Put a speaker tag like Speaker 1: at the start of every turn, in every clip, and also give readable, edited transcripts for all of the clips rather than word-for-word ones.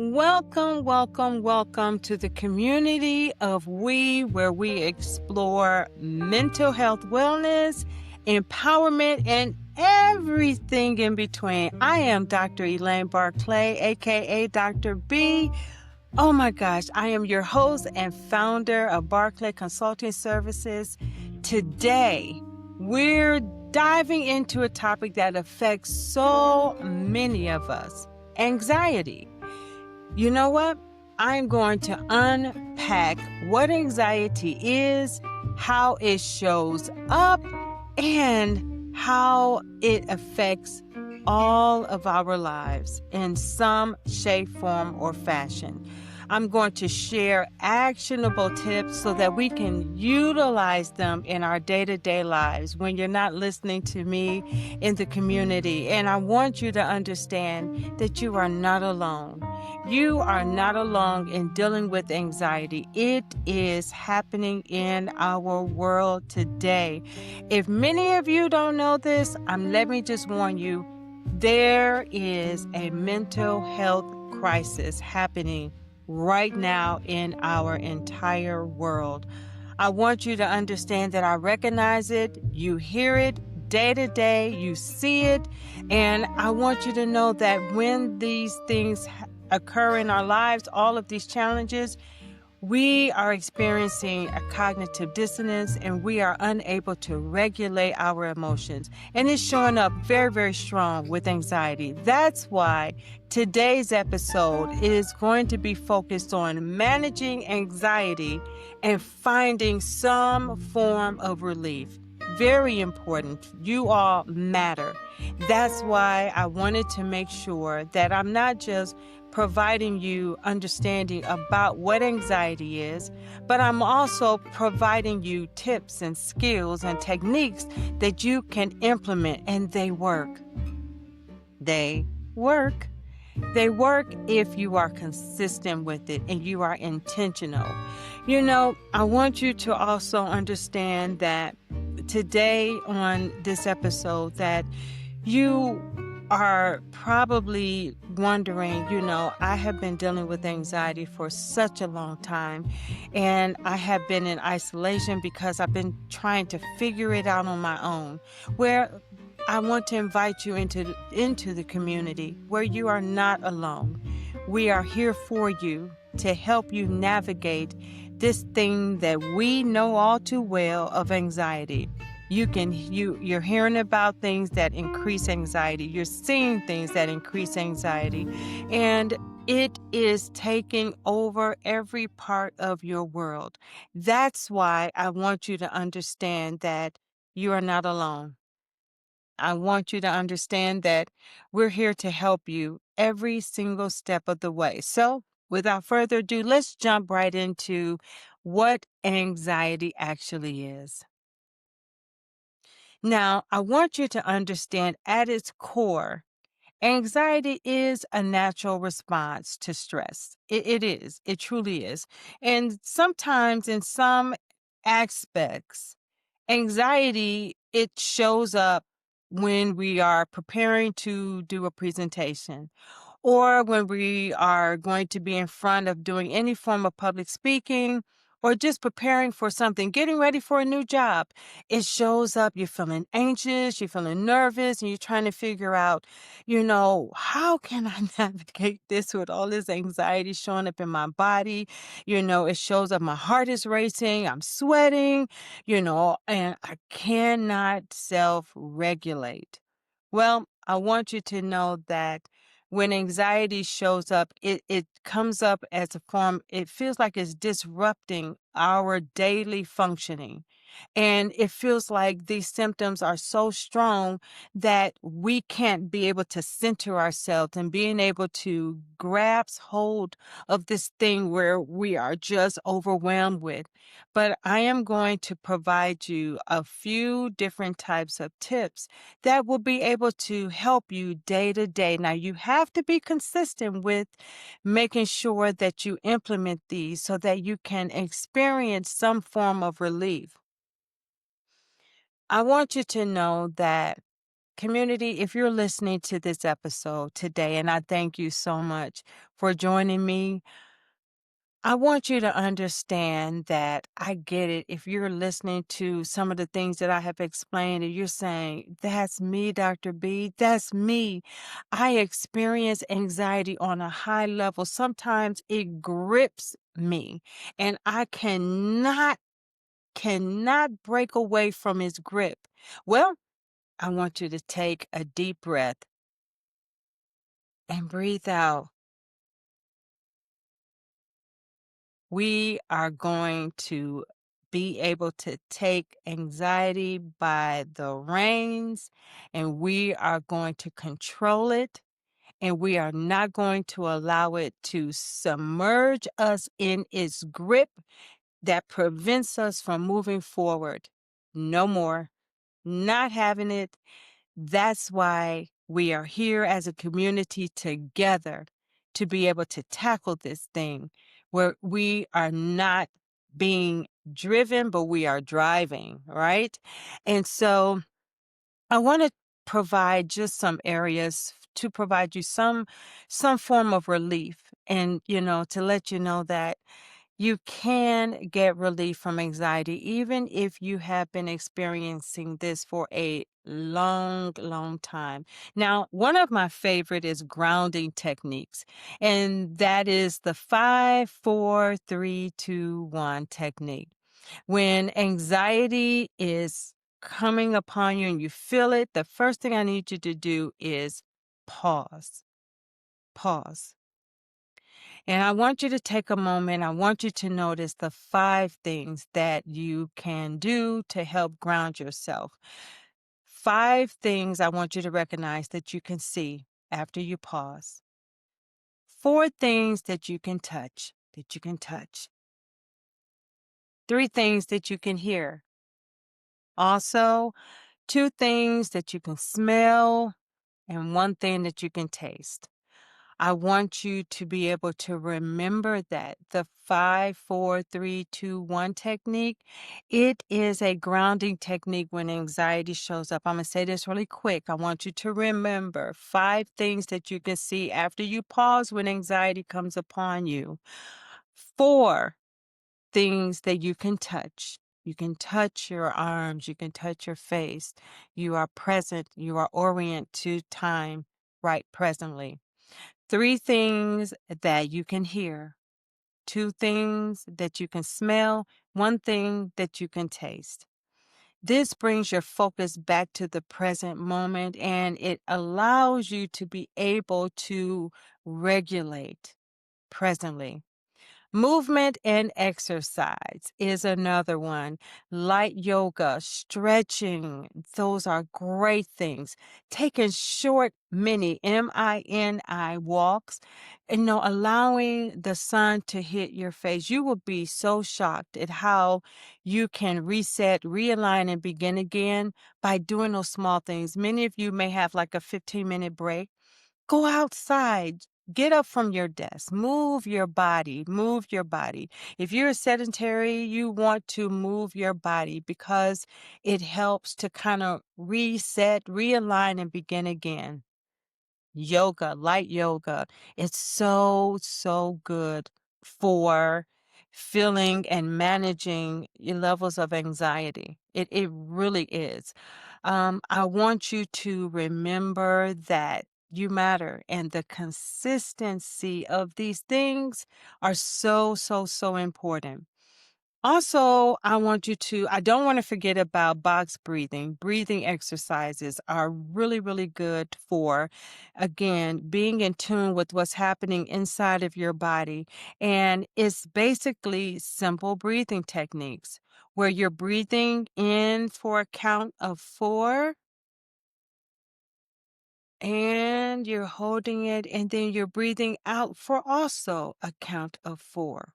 Speaker 1: Welcome, welcome, welcome to the community of where we explore mental health wellness, empowerment, and everything in between. I am Dr. Elaine Barclay, aka Dr. B. Oh my gosh, I am your host and founder of Barclay Consulting Services. Today, we're diving into a topic that affects so many of us: anxiety. You know what? I'm going to unpack what anxiety is, how it shows up, and how it affects all of our lives in some shape, form, or fashion. I'm going to share actionable tips so that we can utilize them in our day-to-day lives when you're not listening to me in the community. And I want you to understand that you are not alone. You are not alone in dealing with anxiety. It is happening in our world today. If many of you don't know this, let me just warn you, there is a mental health crisis happening right now in our entire world. I want you to understand that I recognize it, you hear it day to day, you see it, and I want you to know that when these things occur in our lives, all of these challenges, we are experiencing a cognitive dissonance and we are unable to regulate our emotions. And it's showing up very, very strong with anxiety. That's why today's episode is going to be focused on managing anxiety and finding some form of relief. Very important. You all matter. That's why I wanted to make sure that I'm not just providing you understanding about what anxiety is, but I'm also providing you tips and skills and techniques that you can implement, and they work. They work. They work if you are consistent with it and you are intentional. I want you to also understand that today on this episode that you are probably wondering, I have been dealing with anxiety for such a long time, and I have been in isolation because I've been trying to figure it out on my own. Where I want to invite you into the community where you are not alone. We are here for you to help you navigate this thing that we know all too well of anxiety. You're hearing about things that increase anxiety. You're seeing things that increase anxiety, and it is taking over every part of your world. That's why I want you to understand that you are not alone. I want you to understand that we're here to help you every single step of the way. So, without further ado, let's jump right into what anxiety actually is. Now, I want you to understand at its core, anxiety is a natural response to stress. It is. It truly is. And sometimes, in some aspects, anxiety, it shows up when we are preparing to do a presentation or when we are going to be in front of doing any form of public speaking or just preparing for something, getting ready for a new job. It shows up, you're feeling anxious, you're feeling nervous, and you're trying to figure out, how can I navigate this with all this anxiety showing up in my body? It shows up, my heart is racing, I'm sweating, and I cannot self regulate. Well, I want you to know that when anxiety shows up, it comes up as a form, it feels like it's disrupting our daily functioning. And it feels like these symptoms are so strong that we can't be able to center ourselves and being able to grasp hold of this thing where we are just overwhelmed with. But I am going to provide you a few different types of tips that will be able to help you day to day. Now, you have to be consistent with making sure that you implement these so that you can experience some form of relief. I want you to know that community, if you're listening to this episode today, and I thank you so much for joining me, I want you to understand that I get it. If you're listening to some of the things that I have explained and you're saying, that's me, Dr. B, that's me. I experience anxiety on a high level. Sometimes it grips me and I cannot break away from its grip. Well, I want you to take a deep breath and breathe out. We are going to be able to take anxiety by the reins and we are going to control it and we are not going to allow it to submerge us in its grip that prevents us from moving forward. No more. Not having it. That's why we are here as a community together to be able to tackle this thing where we are not being driven, but we are driving, right? And so I want to provide just some areas to provide you some form of relief and to let you know that you can get relief from anxiety, even if you have been experiencing this for a long, long time. Now, one of my favorite is grounding techniques, and that is the 5, 4, 3, 2, 1 technique. When anxiety is coming upon you and you feel it, the first thing I need you to do is pause. Pause. And I want you to take a moment. I want you to notice the 5 things that you can do to help ground yourself. 5 things I want you to recognize that you can see after you pause. 4 things that you can touch, 3 things that you can hear. Also, 2 things that you can smell and 1 thing that you can taste. I want you to be able to remember that the 5, 4, 3, 2, 1 technique, it is a grounding technique when anxiety shows up. I'm going to say this really quick. I want you to remember 5 things that you can see after you pause when anxiety comes upon you. 4 things that you can touch. You can touch your arms, you can touch your face. You are present, you are orient to time right presently. 3 things that you can hear, 2 things that you can smell, 1 thing that you can taste. This brings your focus back to the present moment and it allows you to be able to regulate presently. Movement and exercise is another one. Light yoga, stretching, those are great things. Taking short mini walks, allowing the sun to hit your face. You will be so shocked at how you can reset, realign, and begin again by doing those small things. Many of you may have like a 15-minute break. Go outside. Get up from your desk. Move your body. Move your body. If you're sedentary, you want to move your body because it helps to kind of reset, realign, and begin again. Yoga, light yoga, it's so, so good for feeling and managing your levels of anxiety. It really is. I want you to remember that you matter and the consistency of these things are so, so, so important. Also, I don't want to forget about box breathing. Breathing exercises are really, really good for, again, being in tune with what's happening inside of your body. And it's basically simple breathing techniques where you're breathing in for a count of 4 and you're holding it, and then you're breathing out for also a count of 4.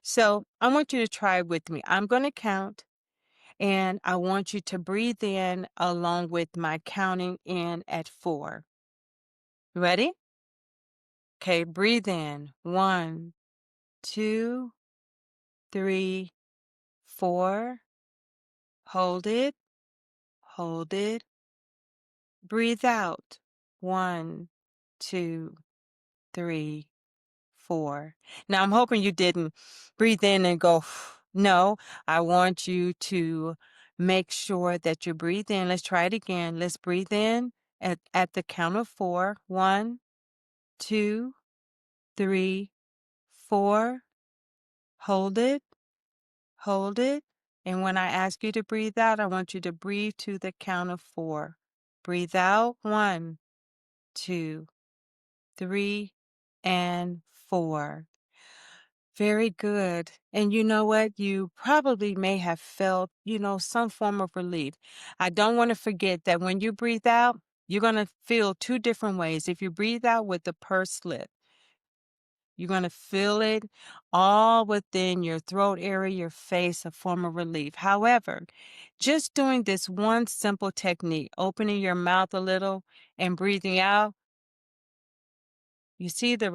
Speaker 1: So I want you to try with me. I'm going to count. And I want you to breathe in along with my counting in at 4. Ready? Okay, breathe in. 1, 2, 3, 4. Hold it. hold it, breathe out. One, two, three, four. Now, I'm hoping you didn't breathe in and go, no, I want you to make sure that you breathe in. Let's try it again. Let's breathe in at the count of four. One, two, three, four. Hold it, hold it. And when I ask you to breathe out, I want you to breathe to the count of four. Breathe out. One, two, three, and four. Very good. And you know what? You probably may have felt, some form of relief. I don't want to forget that when you breathe out, you're going to feel two different ways. If you breathe out with the pursed lip, you're going to feel it all within your throat area, your face, a form of relief. However, just doing this one simple technique, opening your mouth a little and breathing out, you see the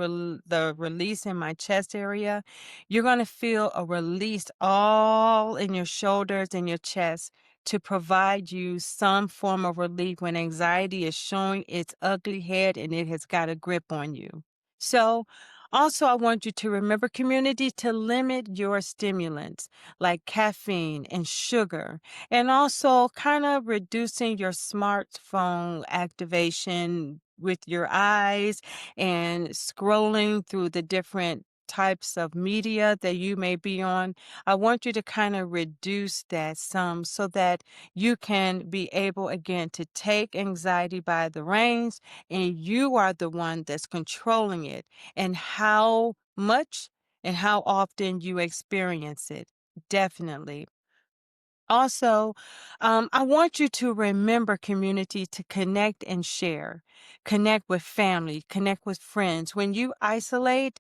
Speaker 1: release in my chest area? You're gonna feel a release all in your shoulders and your chest to provide you some form of relief when anxiety is showing its ugly head and it has got a grip on you. So, also, I want you to remember, community, to limit your stimulants like caffeine and sugar, and also kind of reducing your smartphone activation with your eyes and scrolling through the different types of media that you may be on. I want you to kind of reduce that some so that you can be able again to take anxiety by the reins, and you are the one that's controlling it and how much and how often you experience it. Definitely. Also, I want you to remember, community, to connect and share. Connect with family, connect with friends. When you isolate,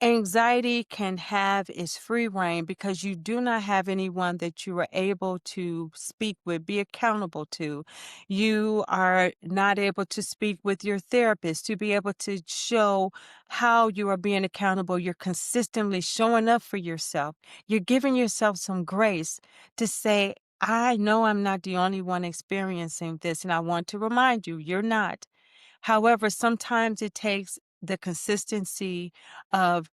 Speaker 1: anxiety can have its free reign because you do not have anyone that you are able to speak with, be accountable to. You are not able to speak with your therapist to be able to show how you are being accountable. You're consistently showing up for yourself. You're giving yourself some grace to say, I know I'm not the only one experiencing this, and I want to remind you, you're not. However, sometimes it takes the consistency of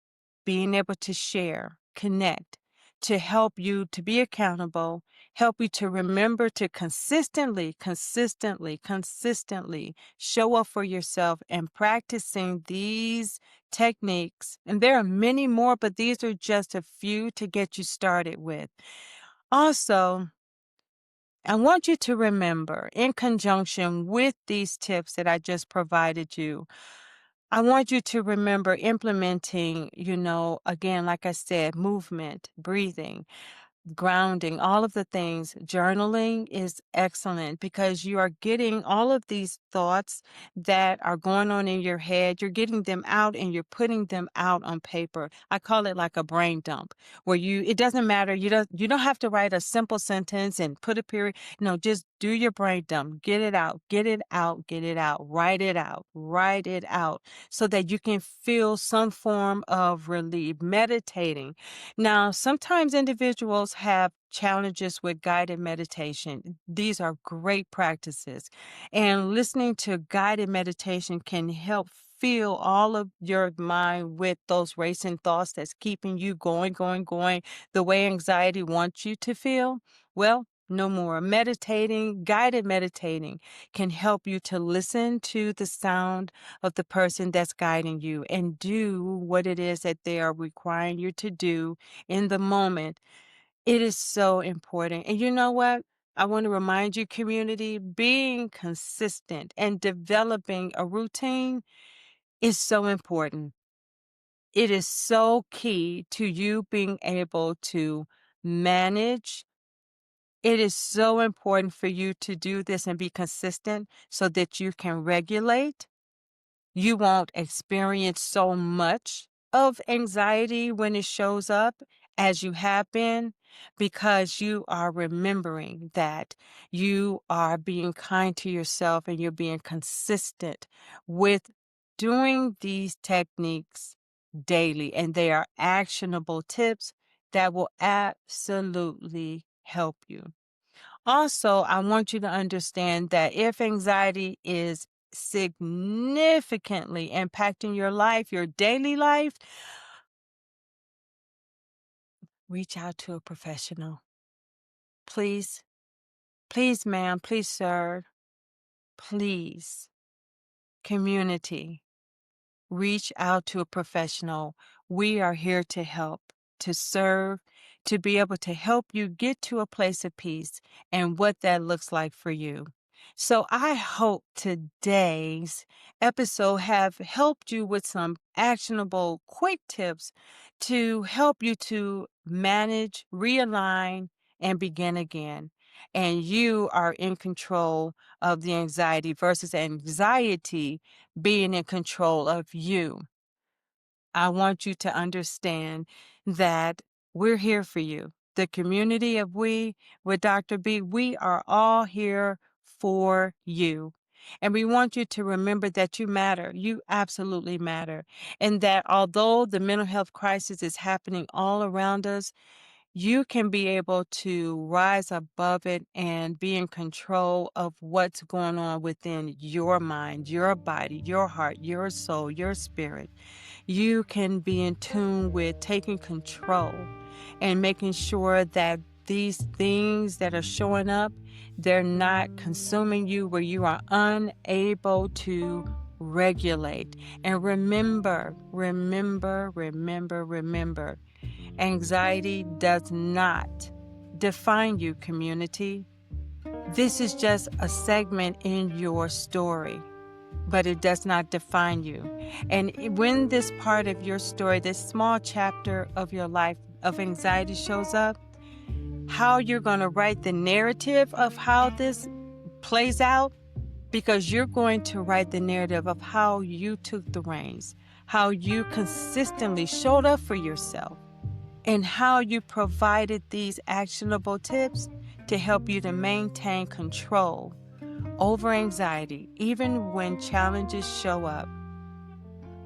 Speaker 1: being able to share, connect, to help you to be accountable, help you to remember to consistently show up for yourself and practicing these techniques. And there are many more, but these are just a few to get you started with. Also, I want you to remember, in conjunction with these tips that I just provided you, I want you to remember implementing, again, like I said, movement, breathing, grounding, all of the things. Journaling is excellent because you are getting all of these thoughts that are going on in your head. You're getting them out and you're putting them out on paper. I call it like a brain dump where it doesn't matter. You don't have to write a simple sentence and put a period. No, just do your brain dump. Get it out, get it out, get it out, write it out so that you can feel some form of relief. Meditating. Now, sometimes individuals have challenges with guided meditation. These are great practices. And listening to guided meditation can help fill all of your mind with those racing thoughts that's keeping you going, the way anxiety wants you to feel. Well, no more. Guided meditating can help you to listen to the sound of the person that's guiding you and do what it is that they are requiring you to do in the moment. It is so important. And you know what? I want to remind you, community, being consistent and developing a routine is so important. It is so key to you being able to manage. It is so important for you to do this and be consistent so that you can regulate. You won't experience so much of anxiety when it shows up as you have been because you are remembering that you are being kind to yourself and you're being consistent with doing these techniques daily. And they are actionable tips that will absolutely help you. Also, I want you to understand that if anxiety is significantly impacting your life, your daily life, reach out to a professional. Please, please, ma'am, please, sir, please, community. Reach out to a professional. We are here to help, to serve, to be able to help you get to a place of peace and what that looks like for you. So I hope today's episode have helped you with some actionable quick tips to help you to manage, realign, and begin again. And you are in control of the anxiety versus anxiety being in control of you. I want you to understand that we're here for you. The community of We with Dr. B, we are all here for you. And we want you to remember that you matter. You absolutely matter. And that although the mental health crisis is happening all around us, you can be able to rise above it and be in control of what's going on within your mind, your body, your heart, your soul, your spirit. You can be in tune with taking control and making sure that these things that are showing up, they're not consuming you where you are unable to regulate. And remember, anxiety does not define you, community. This is just a segment in your story, but it does not define you. And when this part of your story, this small chapter of your life of anxiety shows up, how you're going to write the narrative of how this plays out, because you're going to write the narrative of how you took the reins, how you consistently showed up for yourself, and how you provided these actionable tips to help you to maintain control over anxiety, even when challenges show up.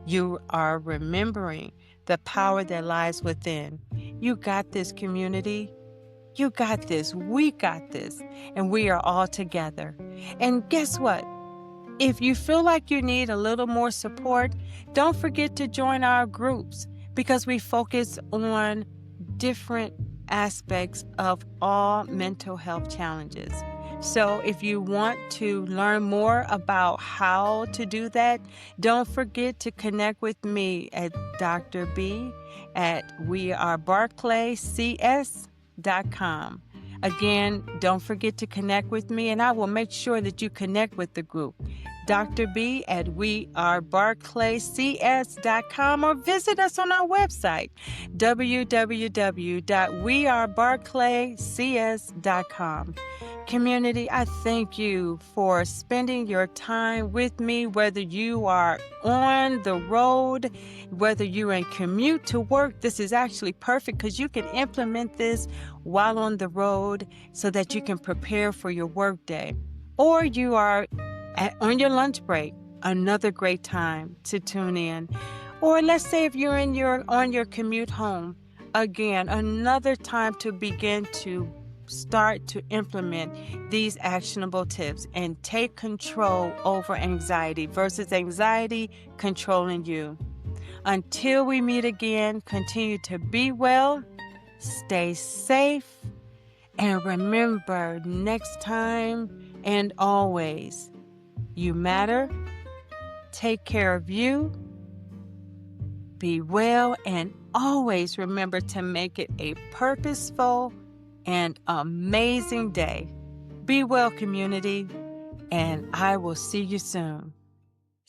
Speaker 1: You are remembering the power that lies within. You got this, community. You got this. We got this. And we are all together. And guess what? If you feel like you need a little more support, don't forget to join our groups, because we focus on different aspects of all mental health challenges. So if you want to learn more about how to do that, don't forget to connect with me at Dr. B at wearebarclaycs.com. Again, don't forget to connect with me, and I will make sure that you connect with the group. Dr. B at wearebarclaycs.com, or visit us on our website, www.wearebarclaycs.com. Community, I thank you for spending your time with me, whether you are on the road, whether you're in commute to work. This is actually perfect because you can implement this while on the road so that you can prepare for your workday. Or you are on your lunch break, another great time to tune in. Or let's say if you're on your commute home, again, another time to begin to start to implement these actionable tips and take control over anxiety versus anxiety controlling you. Until we meet again, continue to be well, stay safe, and remember, next time and always, you matter. Take care of you. Be well, and always remember to make it a purposeful and amazing day. Be well, community, and I will see you soon.